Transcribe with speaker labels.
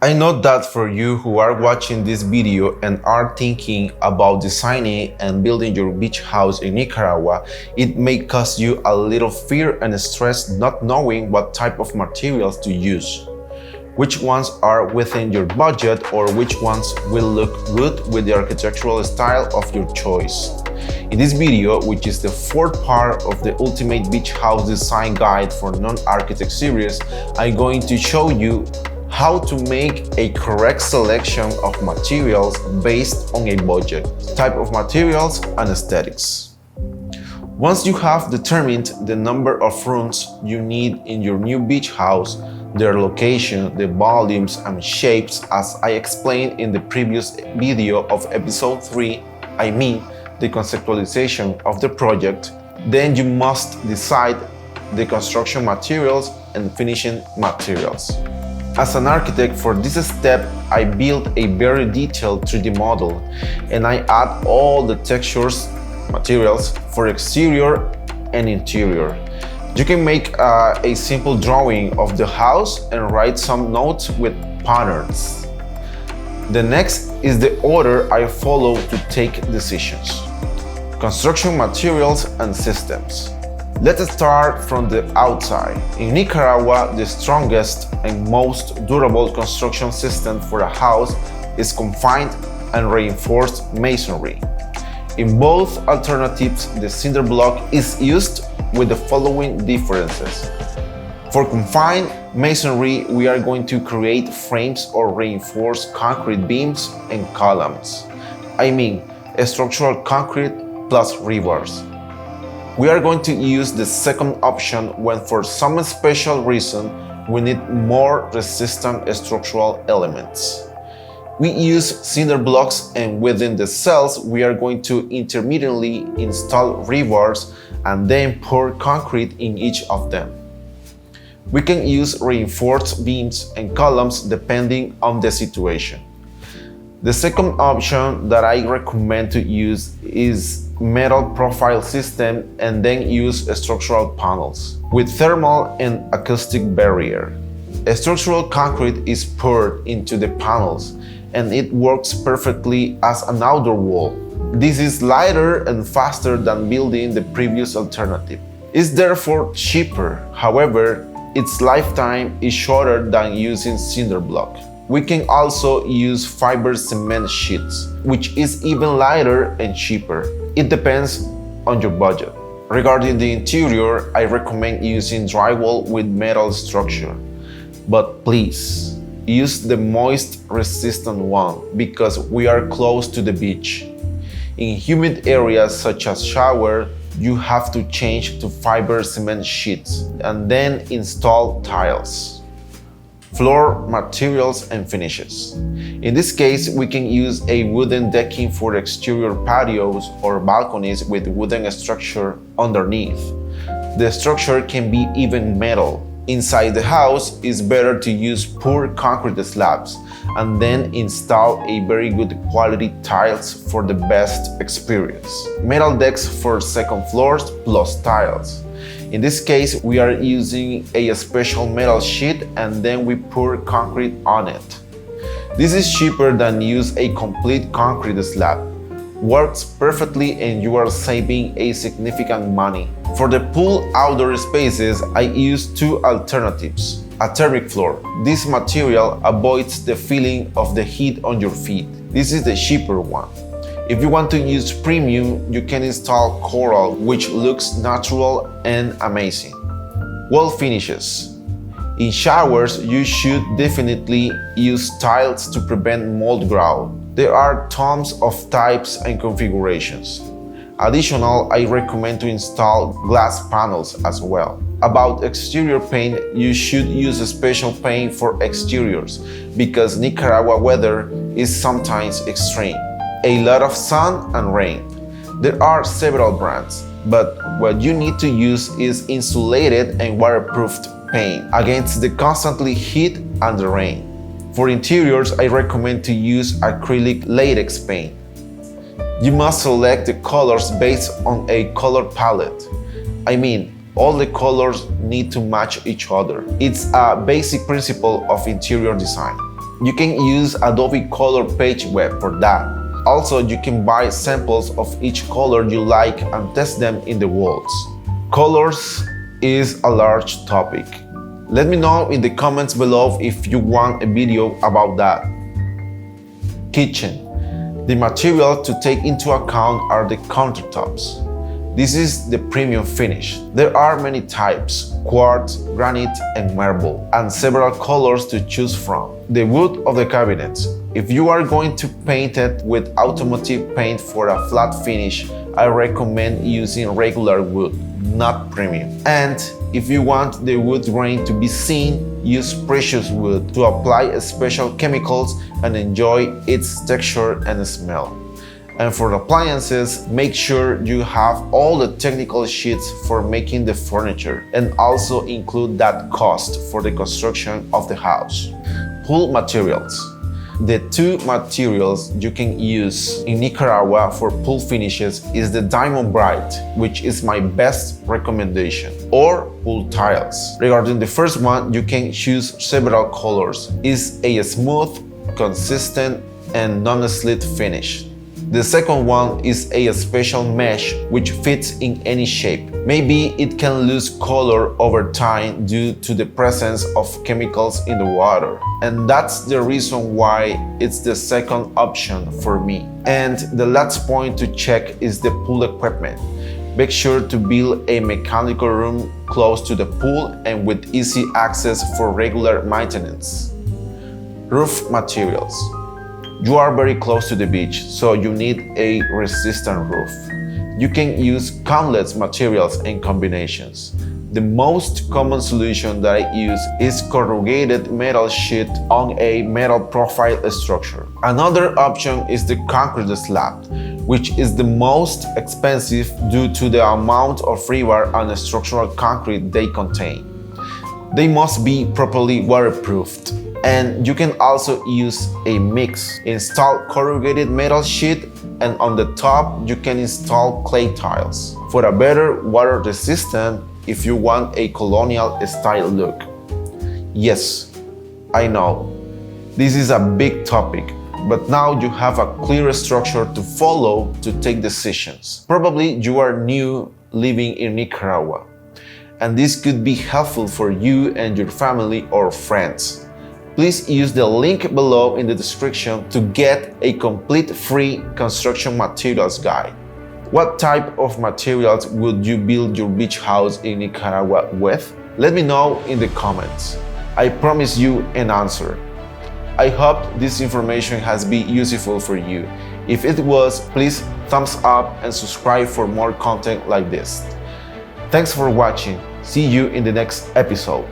Speaker 1: I know that for you who are watching this video and are thinking about designing and building your beach house in Nicaragua, it may cause you a little fear and stress not knowing what type of materials to use, which ones are within your budget or which ones will look good with the architectural style of your choice. In this video, which is the fourth part of the Ultimate Beach House Design Guide for Non-Architect series, I'm going to show you how to make a correct selection of materials based on a budget, type of materials, and aesthetics. Once you have determined the number of rooms you need in your new beach house, their location, the volumes and shapes as I explained in the previous video of episode 3, I mean the conceptualization of the project, then you must decide the construction materials and finishing materials. As an architect, for this step, I built a very detailed 3D model and I add all the textures, materials for exterior and interior. You can make a simple drawing of the house and write some notes with patterns. The next is the order I follow to take decisions. Construction materials and systems. Let's start from the outside. In Nicaragua, the strongest and most durable construction system for a house is confined and reinforced masonry. In both alternatives, the cinder block is used with the following differences. For confined masonry, we are going to create frames or reinforced concrete beams and columns. I mean, structural concrete plus rebars. We are going to use the second option when for some special reason we need more resistant structural elements. We use cinder blocks and within the cells we are going to intermittently install rebars and then pour concrete in each of them. We can use reinforced beams and columns depending on the situation. The second option that I recommend to use is metal profile system and then use structural panels with thermal and acoustic barrier. Structural concrete is poured into the panels and it works perfectly as an outdoor wall. This is lighter and faster than building the previous alternative. It's therefore cheaper, however, its lifetime is shorter than using cinder block. We can also use fiber cement sheets, which is even lighter and cheaper. It depends on your budget. Regarding the interior, I recommend using drywall with metal structure. But please, use the moist resistant one because we are close to the beach. In humid areas such as shower, you have to change to fiber cement sheets and then install tiles. Floor materials and finishes. In this case, we can use a wooden decking for exterior patios or balconies with wooden structure underneath. The structure can be even metal. Inside the house, it's better to use poor concrete slabs and then install a very good quality tiles for the best experience. Metal decks for second floors plus tiles. In this case, we are using a special metal sheet and then we pour concrete on it. This is cheaper than use a complete concrete slab. Works perfectly and you are saving a significant money. For the pool outdoor spaces, I use two alternatives. A thermic floor. This material avoids the feeling of the heat on your feet. This is the cheaper one. If you want to use premium, you can install coral, which looks natural and amazing. Wall finishes. In showers, you should definitely use tiles to prevent mold growth. There are tons of types and configurations. Additional, I recommend to install glass panels as well. About exterior paint, you should use a special paint for exteriors because Nicaragua weather is sometimes extreme. A lot of sun and rain. There are several brands, but what you need to use is insulated and waterproofed paint against the constantly heat and the rain. For interiors, I recommend to use acrylic latex paint. You must select the colors based on a color palette. I mean, all the colors need to match each other. It's a basic principle of interior design. You can use Adobe Color Page Web for that. Also, you can buy samples of each color you like and test them in the walls. Colors is a large topic. Let me know in the comments below if you want a video about that. Kitchen. The material to take into account are the countertops. This is the premium finish. There are many types: quartz, granite, and marble, and several colors to choose from. The wood of the cabinets. If you are going to paint it with automotive paint for a flat finish, I recommend using regular wood, not premium. And if you want the wood grain to be seen, use precious wood to apply special chemicals and enjoy its texture and smell. And for appliances, make sure you have all the technical sheets for making the furniture, and also include that cost for the construction of the house. Pool materials. The two materials you can use in Nicaragua for pool finishes is the Diamond Bright, which is my best recommendation, or pool tiles. Regarding the first one, you can choose several colors. It's a smooth, consistent, and non-slip finish. The second one is a special mesh which fits in any shape. Maybe it can lose color over time due to the presence of chemicals in the water. And that's the reason why it's the second option for me. And the last point to check is the pool equipment. Make sure to build a mechanical room close to the pool and with easy access for regular maintenance. Roof materials. You are very close to the beach, so you need a resistant roof. You can use countless materials and combinations. The most common solution that I use is corrugated metal sheet on a metal profile structure. Another option is the concrete slab, which is the most expensive due to the amount of rebar and structural concrete they contain. They must be properly waterproofed. And you can also use a mix. Install corrugated metal sheet, and on the top you can install clay tiles for a better water resistance if you want a colonial style look. Yes, I know, this is a big topic, but now you have a clear structure to follow to take decisions. Probably you are new living in Nicaragua, and this could be helpful for you and your family or friends. Please use the link below in the description to get a complete free construction materials guide. What type of materials would you build your beach house in Nicaragua with? Let me know in the comments. I promise you an answer. I hope this information has been useful for you. If it was, please thumbs up and subscribe for more content like this. Thanks for watching. See you in the next episode.